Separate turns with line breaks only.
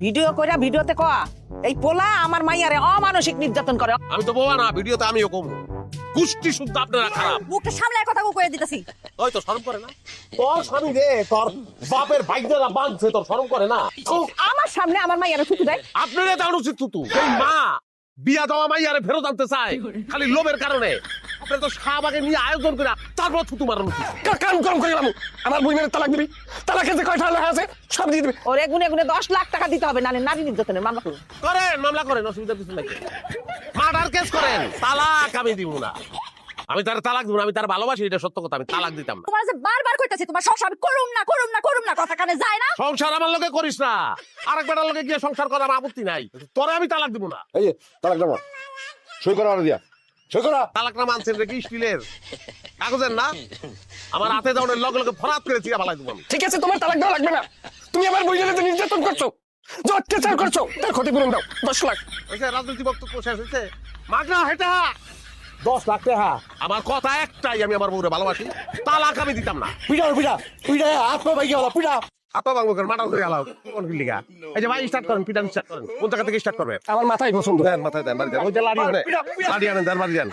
Video কইরা ভিডিওতে কয়া এই পোলা আমার মাইয়ারে অমানসিক নির্যাতন করে।
আমি তো বোবা না, ভিডিওতে আমিও কম কুষ্টি শুদ্ধ আপনারা খারাপ।
মুখটা সামলায় কথা কয়ে দিতেছি।
ওই তো শরম করে না তোর স্বামী রে, তোর বাপের ভাইদের বাঁধছে, তোর শরম করে না?
আমার সামনে আমার মাইয়ারে থুতু দেয়।
আপনারা জানো উচিত তুতু এই মা বিয়া দেওয়া মাইয়ারে ফেরত আনতে চায় খালি লোভের কারণে। আপনারা তো শাহবাগে নিয়ে আয়োজন করে তারপর থুতু মারানো উচিত।
কাম কম করে গেলাম। আমার বইনের তালাক দিবি, তালাকের যে কয়টা লেখা আছে সব দিয়ে দিবি।
ওরে গুনে গুনে 10 লাখ টাকা দিতে হবে, নালে নারী নির্যাতনের মামলা করুন।
করেন, মামলা করেন, অসুবিধা কিছু নাই। মার্ডার কেস করেন, তালাক আমি দিব না। আমি তার তালাক দিব না, আমি তার ভালোবাসি, এটা সত্য কথা, আমি তালাক দিতাম না।
তোমার যে বারবার কইতাছি তোমার সংসার আমি করুম না করুম না করুম না, কথা কানে যায় না।
সংসার আমার লগে করিস না, আরেক বেটার লগে গিয়ে সংসার করা আমার আপত্তি নাই, তোরে আমি তালাক দিব না।
এই যে তালাক নামা সই করা আর দিয়া সই করা।
তালাকটা মানছেন রে কি স্টিলের কাগজের না? আমার হাতে যাওয়ার লগে লগে ফরাত করে চিরা ফালাই দেবো আমি।
ঠিক আছে, তোমার তালাক দেওয়া লাগবে না। তুমি আমার বইনের যে নির্যাতন করছো, যে অত্যাচার করছো, তার ক্ষতিপূরণ দাও 10 লাখ।
হয়েছে, রাজনীতি বক্তব্য শেষ হয়েছে। মাগনা হেটা 10 লাখ টাকা। আমার কথা একটাই, আমি আমার বউরে ভালোবাসি, তালাক আমি দিতাম না।
পিঠা পিঠা পিঠা হাত পা ভাই গেল পিঠা।
আপা বাবু করেন, মাটাল করে আলাও কোন লিগা? এই যে ভাই স্টার্ট করেন, পিটান স্টার্ট করেন। কোন জায়গা থেকে স্টার্ট করবে?
আমার মাথায় পছন্দ।
দেন, মাথায় দেন, বাড়ি দেন। ওই যে লাড়ি আনে, লাড়ি আনেন, দেন, বাড়ি দেন।